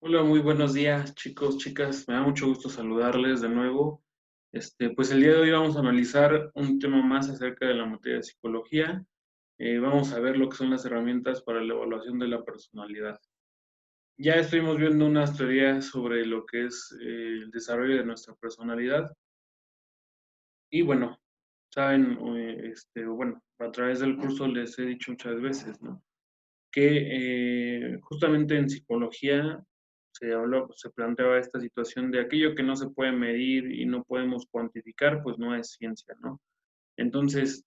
Hola, muy buenos días, chicos, chicas. Me da mucho gusto saludarles de nuevo. Pues el día de hoy vamos a analizar un tema más acerca de la materia de psicología. Vamos a ver lo que son las herramientas para la evaluación de la personalidad. Ya estuvimos viendo unas teorías sobre lo que es el desarrollo de nuestra personalidad y bueno, saben, bueno, a través del curso les he dicho muchas veces, ¿no? Que justamente en psicología se planteaba esta situación de aquello que no se puede medir y no podemos cuantificar, pues no es ciencia, ¿no? Entonces,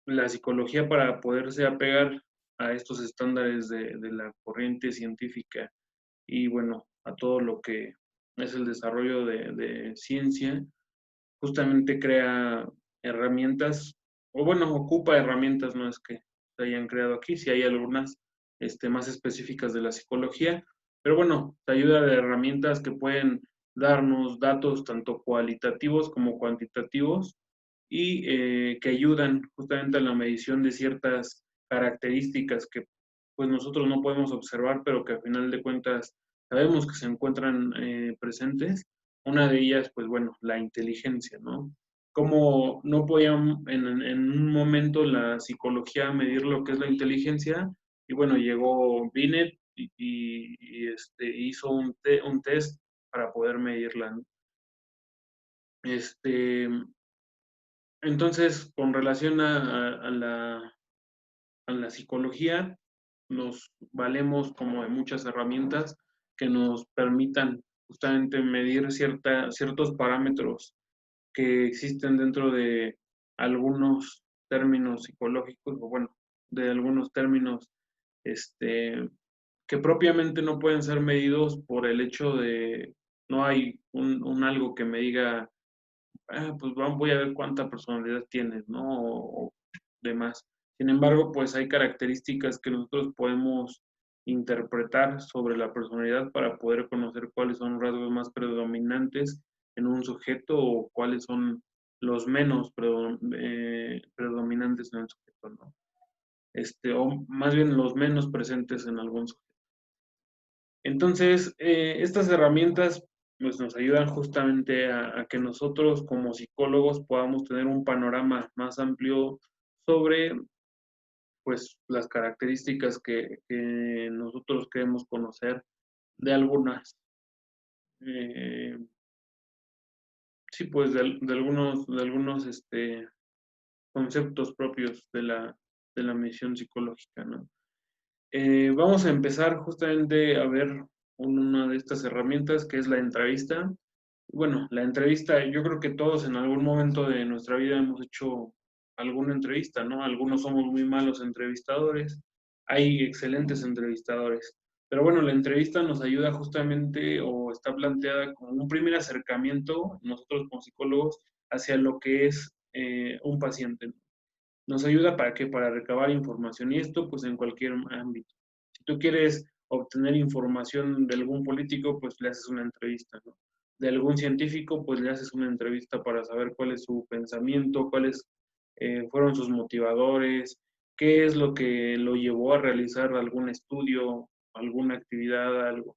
la psicología para poderse apegar a estos estándares de la corriente científica y bueno, a todo lo que es el desarrollo de ciencia, justamente crea herramientas, o bueno, ocupa herramientas, no es que se hayan creado aquí, si hay algunas más específicas de la psicología, pero bueno, te ayuda de herramientas que pueden darnos datos tanto cualitativos como cuantitativos y que ayudan justamente a la medición de ciertas características que pues nosotros no podemos observar, pero que al final de cuentas sabemos que se encuentran presentes. Una de ellas, pues bueno, la inteligencia, ¿no? Como no podían en un momento la psicología medir lo que es la inteligencia, y bueno, llegó Binet hizo un test para poder medirla, ¿no? Este, entonces, con relación a la psicología, nos valemos como de muchas herramientas que nos permitan justamente medir ciertos parámetros que existen dentro de algunos términos psicológicos, o bueno, de algunos términos este, que propiamente no pueden ser medidos por el hecho de no hay un algo que me diga, pues voy a ver cuánta personalidad tienes, ¿no? O demás. Sin embargo, pues hay características que nosotros podemos interpretar sobre la personalidad para poder conocer cuáles son los rasgos más predominantes en un sujeto o cuáles son los menos predominantes en el sujeto, ¿no? O más bien los menos presentes en algún sujeto. Entonces, estas herramientas pues, nos ayudan justamente a que nosotros como psicólogos podamos tener un panorama más amplio sobre pues, las características que nosotros queremos conocer de eh, sí, pues de algunos conceptos propios de la misión psicológica, ¿no? Vamos a empezar justamente a ver una de estas herramientas que es la entrevista. Bueno, la entrevista, yo creo que todos en algún momento de nuestra vida hemos hecho alguna entrevista, ¿no? Algunos somos muy malos entrevistadores, hay excelentes entrevistadores, pero bueno, la entrevista nos ayuda justamente o está planteada como un primer acercamiento, nosotros como psicólogos, hacia lo que es un paciente. Nos ayuda para qué, para recabar información y esto pues en cualquier ámbito. Si tú quieres obtener información de algún político, pues le haces una entrevista, ¿no? De algún científico, pues le haces una entrevista para saber cuál es su pensamiento, cuáles fueron sus motivadores, qué es lo que lo llevó a realizar algún estudio, alguna actividad, algo.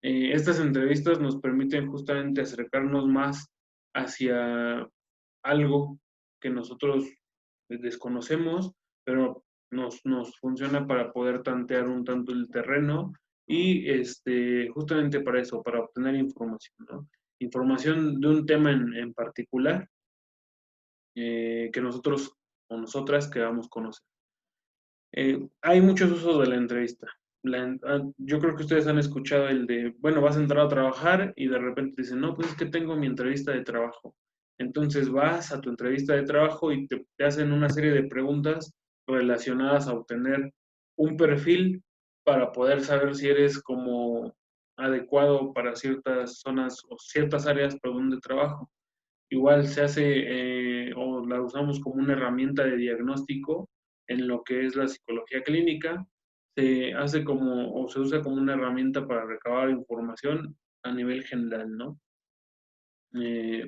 Estas entrevistas nos permiten justamente acercarnos más hacia algo que nosotros desconocemos, pero nos funciona para poder tantear un tanto el terreno y justamente para eso, para obtener información, ¿no? Información de un tema en particular que nosotros o nosotras queramos conocer. Hay muchos usos de la entrevista. Yo creo que ustedes han escuchado el de, bueno, vas a entrar a trabajar y de repente dicen, no, pues es que tengo mi entrevista de trabajo. Entonces vas a tu entrevista de trabajo y te hacen una serie de preguntas relacionadas a obtener un perfil para poder saber si eres como adecuado para ciertas zonas o ciertas áreas, perdón, de trabajo. Igual se hace o la usamos como una herramienta de diagnóstico en lo que es la psicología clínica. Se hace como o se usa como una herramienta para recabar información a nivel general, ¿no? Eh,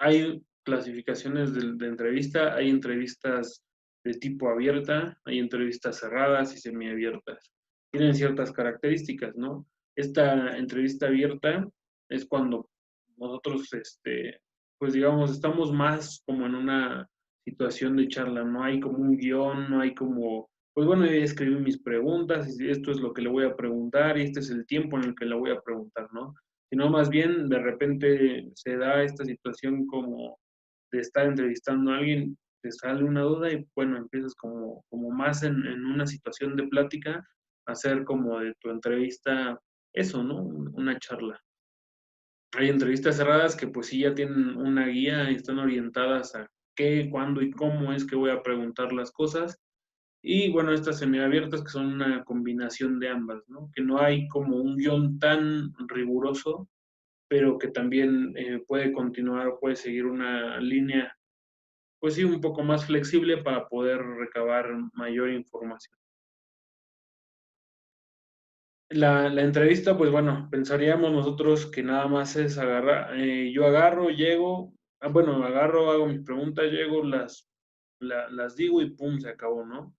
Hay clasificaciones de entrevista, hay entrevistas de tipo abierta, hay entrevistas cerradas y semiabiertas. Tienen ciertas características, ¿no? Esta entrevista abierta es cuando nosotros, pues digamos, estamos más como en una situación de charla, no hay como un guión, no hay como, pues bueno, yo escribí mis preguntas y esto es lo que le voy a preguntar y este es el tiempo en el que le voy a preguntar, ¿no? Sino más bien de repente se da esta situación como de estar entrevistando a alguien, te sale una duda y bueno, empiezas como más en una situación de plática, a hacer como de tu entrevista eso, ¿no? Una charla. Hay entrevistas cerradas que pues sí ya tienen una guía y están orientadas a qué, cuándo y cómo es que voy a preguntar las cosas. Y bueno, estas semiabiertas que son una combinación de ambas, ¿no? Que no hay como un guión tan riguroso, pero que también puede continuar o puede seguir una línea, pues sí, un poco más flexible para poder recabar mayor información. La entrevista, pues bueno, pensaríamos nosotros que nada más es agarrar, yo agarro, llego, bueno, agarro, hago mis preguntas, llego, las digo y pum, se acabó, ¿no?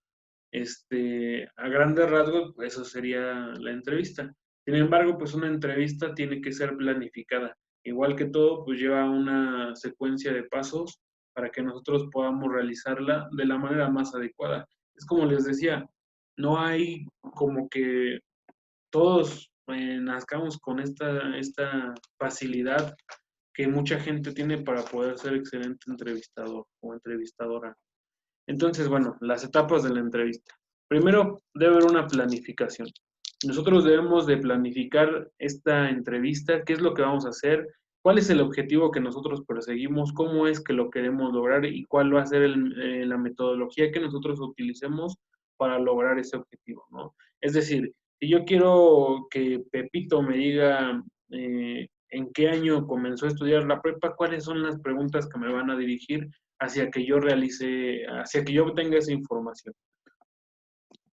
A grandes rasgos, pues, eso sería la entrevista. Sin embargo, pues una entrevista tiene que ser planificada. Igual que todo, pues lleva una secuencia de pasos para que nosotros podamos realizarla de la manera más adecuada. Es como les decía, no hay como que todos nazcamos con esta facilidad que mucha gente tiene para poder ser excelente entrevistador o entrevistadora. Entonces, bueno, las etapas de la entrevista. Primero, debe haber una planificación. Nosotros debemos de planificar esta entrevista, qué es lo que vamos a hacer, cuál es el objetivo que nosotros perseguimos, cómo es que lo queremos lograr y cuál va a ser la metodología que nosotros utilicemos para lograr ese objetivo, ¿no? Es decir, si yo quiero que Pepito me diga en qué año comenzó a estudiar la prepa, cuáles son las preguntas que me van a dirigir hacia que yo realice, hacia que yo obtenga esa información.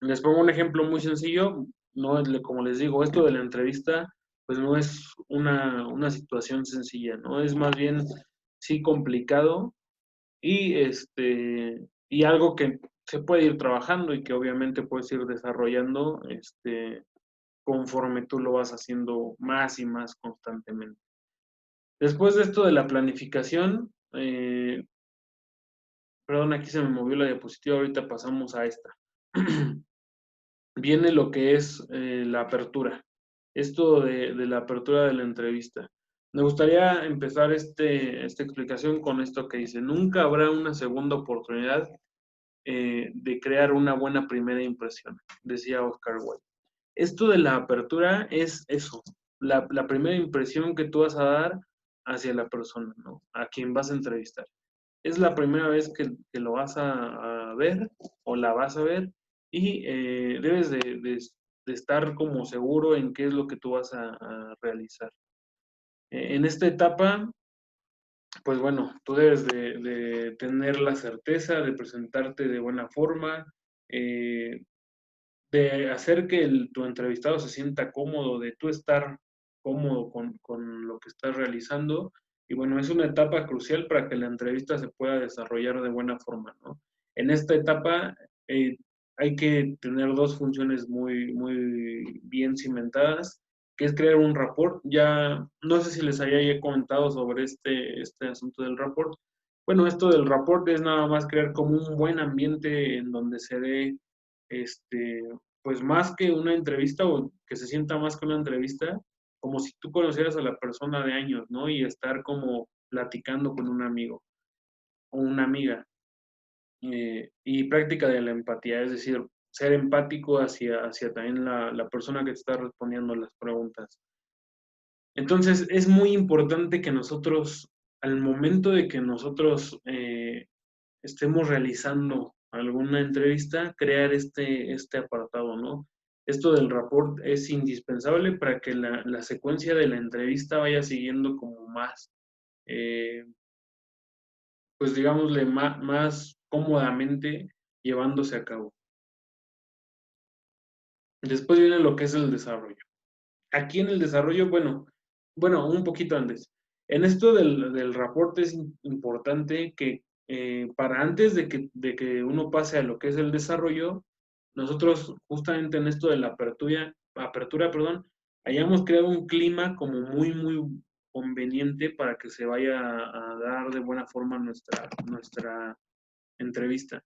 Les pongo un ejemplo muy sencillo, no es como les digo, esto de la entrevista, pues no es una situación sencilla, ¿no? Es más bien sí complicado y y algo que se puede ir trabajando y que obviamente puedes ir desarrollando conforme tú lo vas haciendo más y más constantemente. Después de esto de la planificación, perdón, aquí se me movió la diapositiva, ahorita pasamos a esta. Viene lo que es la apertura. Esto de la apertura de la entrevista. Me gustaría empezar esta explicación con esto que dice, nunca habrá una segunda oportunidad de crear una buena primera impresión, decía Oscar Wilde. Esto de la apertura es eso, la primera impresión que tú vas a dar hacia la persona, ¿no? A quien vas a entrevistar. Es la primera vez que lo vas a ver o la vas a ver y debes de estar como seguro en qué es lo que tú vas a realizar. En esta etapa, pues bueno, tú debes de tener la certeza de presentarte de buena forma, eh, de hacer que tu entrevistado se sienta cómodo, de tú estar cómodo con lo que estás realizando. Y bueno, es una etapa crucial para que la entrevista se pueda desarrollar de buena forma, ¿no? En esta etapa eh, hay que tener dos funciones muy, muy bien cimentadas, que es crear un rapport. Ya no sé si les había ya comentado sobre este asunto del rapport. Bueno, esto del rapport es nada más crear como un buen ambiente en donde se dé este, pues más que una entrevista o que se sienta más que una entrevista, como si tú conocieras a la persona de años, ¿no? Y estar como platicando con un amigo o una amiga. Y práctica de la empatía, es decir, ser empático hacia también la persona que te está respondiendo las preguntas. Entonces, es muy importante que nosotros, al momento de que nosotros estemos realizando alguna entrevista, crear este apartado, ¿no? Esto del rapport es indispensable para que la secuencia de la entrevista vaya siguiendo como más, eh, pues digámosle, más cómodamente llevándose a cabo. Después viene lo que es el desarrollo. Aquí en el desarrollo, bueno, un poquito antes. En esto del reporte es importante que para antes de que uno pase a lo que es el desarrollo, nosotros justamente en esto de la apertura, perdón, hayamos creado un clima como muy, muy conveniente para que se vaya a dar de buena forma nuestra entrevista.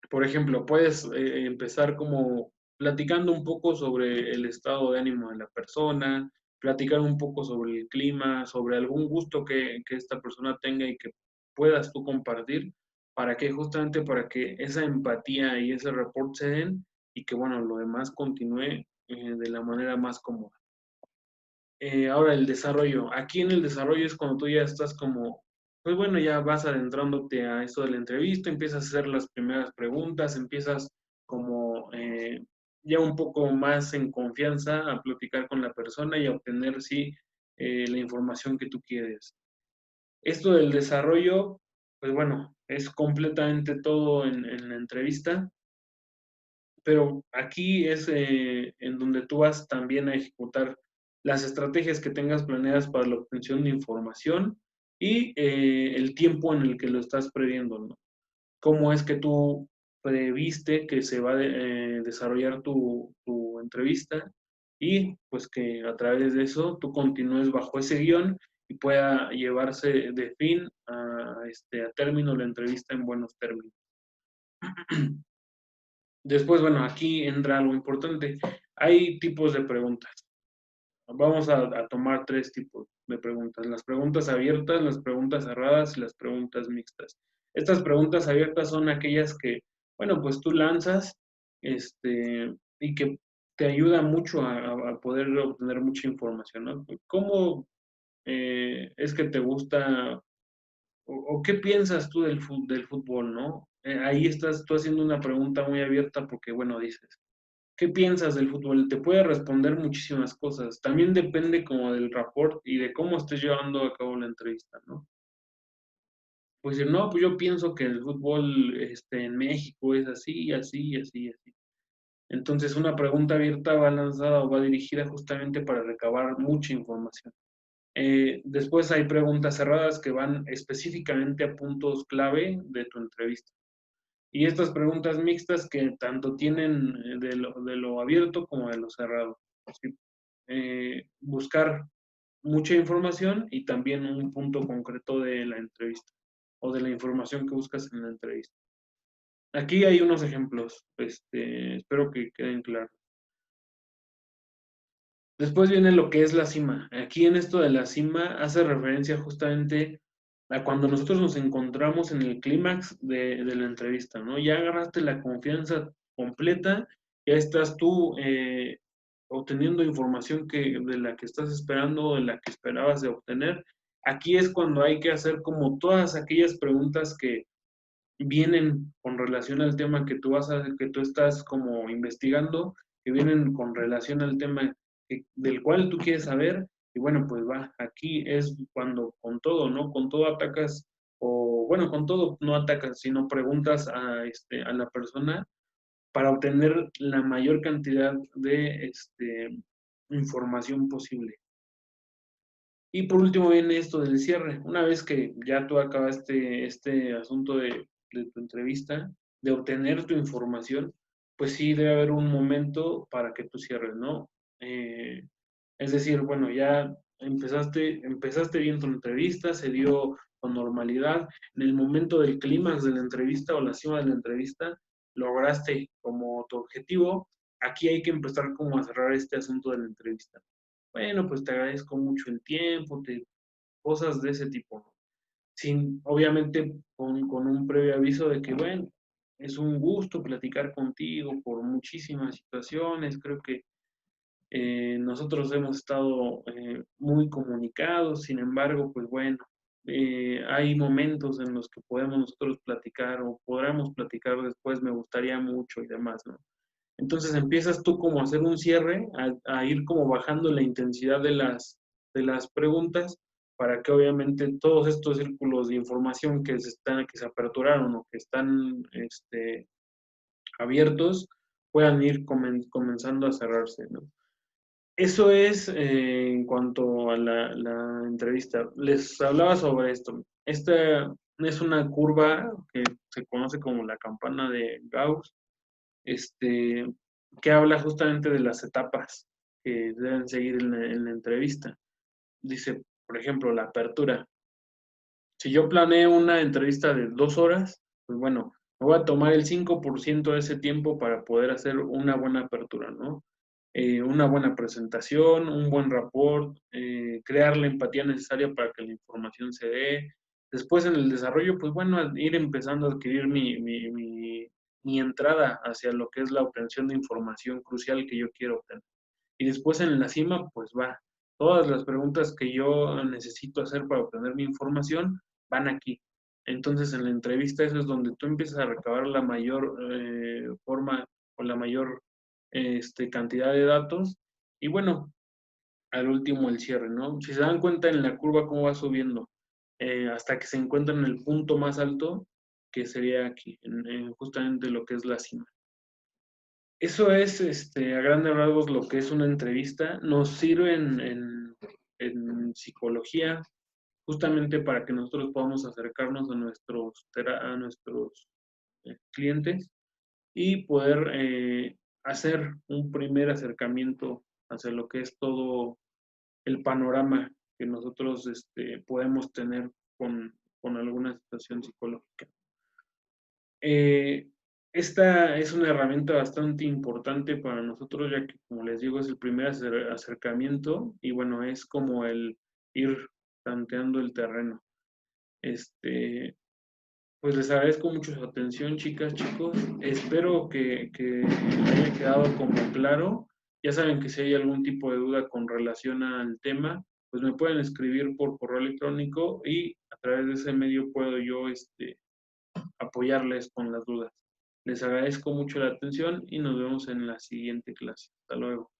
Por ejemplo, puedes empezar como platicando un poco sobre el estado de ánimo de la persona, platicar un poco sobre el clima, sobre algún gusto que esta persona tenga y que puedas tú compartir, para que justamente para que esa empatía y ese rapport se den y que, bueno, lo demás continúe de la manera más cómoda. Ahora el desarrollo. Aquí en el desarrollo es cuando tú ya estás como, pues bueno, ya vas adentrándote a esto de la entrevista, empiezas a hacer las primeras preguntas, empiezas como ya un poco más en confianza a platicar con la persona y a obtener, sí, la información que tú quieres. Esto del desarrollo, pues bueno, es completamente todo en la entrevista, pero aquí es en donde tú vas también a ejecutar las estrategias que tengas planeadas para la obtención de información y el tiempo en el que lo estás previendo, ¿no? Cómo es que tú previste que se va a desarrollar tu entrevista y pues que a través de eso tú continúes bajo ese guión y pueda llevarse de fin a término la entrevista en buenos términos. Después, bueno, aquí entra algo importante. Hay tipos de preguntas. Vamos a tomar tres tipos de preguntas. Las preguntas abiertas, las preguntas cerradas y las preguntas mixtas. Estas preguntas abiertas son aquellas que, bueno, pues tú lanzas y que te ayuda mucho a poder obtener mucha información, ¿no? ¿Cómo es que te gusta o qué piensas tú del fútbol, ¿no? Ahí estás tú haciendo una pregunta muy abierta porque, bueno, dices, ¿qué piensas del fútbol? Te puede responder muchísimas cosas. También depende como del rapport y de cómo estés llevando a cabo la entrevista, ¿no? Pues decir, no, pues yo pienso que el fútbol en México es así, así, así, así. Entonces, una pregunta abierta va lanzada o va dirigida justamente para recabar mucha información. Después hay preguntas cerradas que van específicamente a puntos clave de tu entrevista. Y estas preguntas mixtas que tanto tienen de lo abierto como de lo cerrado. ¿Sí? Buscar mucha información y también un punto concreto de la entrevista o de la información que buscas en la entrevista. Aquí hay unos ejemplos, espero que queden claros. Después viene lo que es la cima. Aquí en esto de la cima hace referencia justamente a cuando nosotros nos encontramos en el clímax de la entrevista, ¿no? Ya agarraste la confianza completa, ya estás tú obteniendo información de la que estás esperando, de la que esperabas de obtener. Aquí es cuando hay que hacer como todas aquellas preguntas que vienen con relación al tema que tú estás como investigando, que vienen con relación al tema del cual tú quieres saber, y bueno, pues va, aquí es cuando con todo, ¿no? Con todo atacas, o bueno, con todo no atacas, sino preguntas a la persona para obtener la mayor cantidad de información posible. Y por último viene esto del cierre. Una vez que ya tú acabaste este asunto de tu entrevista, de obtener tu información, pues sí debe haber un momento para que tú cierres, ¿no? Eh, es decir, bueno, ya empezaste bien tu entrevista, se dio con normalidad. En el momento del clímax de la entrevista o la cima de la entrevista, lograste como tu objetivo. Aquí hay que empezar como a cerrar este asunto de la entrevista. Bueno, pues te agradezco mucho el tiempo, cosas de ese tipo, ¿no? Sin, obviamente, con un previo aviso de que, bueno, es un gusto platicar contigo por muchísimas situaciones, creo que nosotros hemos estado muy comunicados, sin embargo, pues bueno, hay momentos en los que podemos nosotros platicar o podremos platicar después, me gustaría mucho y demás, ¿no? Entonces empiezas tú como a hacer un cierre, a ir como bajando la intensidad de las preguntas para que obviamente todos estos círculos de información que se aperturaron o que están abiertos puedan ir comenzando a cerrarse, ¿no? Eso es en cuanto a la entrevista. Les hablaba sobre esto. Esta es una curva que se conoce como la campana de Gauss, este, que habla justamente de las etapas. que deben seguir en la entrevista. Dice, por ejemplo, la apertura. Si yo planeo una entrevista de 2 horas, pues bueno, me voy a tomar el 5% de ese tiempo para poder hacer una buena apertura, ¿no? Una buena presentación, un buen rapport, crear la empatía necesaria para que la información se dé. Después en el desarrollo, pues bueno, ir empezando a adquirir mi entrada hacia lo que es la obtención de información crucial que yo quiero obtener. Y después en la cima, pues va, todas las preguntas que yo necesito hacer para obtener mi información van aquí. Entonces en la entrevista eso es donde tú empiezas a recabar la mayor forma o la mayor cantidad de datos. Y bueno, al último el cierre, ¿no? Si se dan cuenta en la curva cómo va subiendo, hasta que se encuentra en el punto más alto, que sería aquí, en justamente lo que es la cima. Eso es, a grandes rasgos, lo que es una entrevista. Nos sirve en psicología justamente para que nosotros podamos acercarnos a nuestros clientes y poder hacer un primer acercamiento hacia lo que es todo el panorama que nosotros podemos tener con alguna situación psicológica. Eh, Esta es una herramienta bastante importante para nosotros, ya que, como les digo, es el primer acercamiento y bueno, es como el ir tanteando el terreno. Pues les agradezco mucho su atención, chicas, chicos. Espero que haya quedado como claro. Ya saben que si hay algún tipo de duda con relación al tema, pues me pueden escribir por correo electrónico y a través de ese medio puedo yo apoyarles con las dudas. Les agradezco mucho la atención y nos vemos en la siguiente clase. Hasta luego.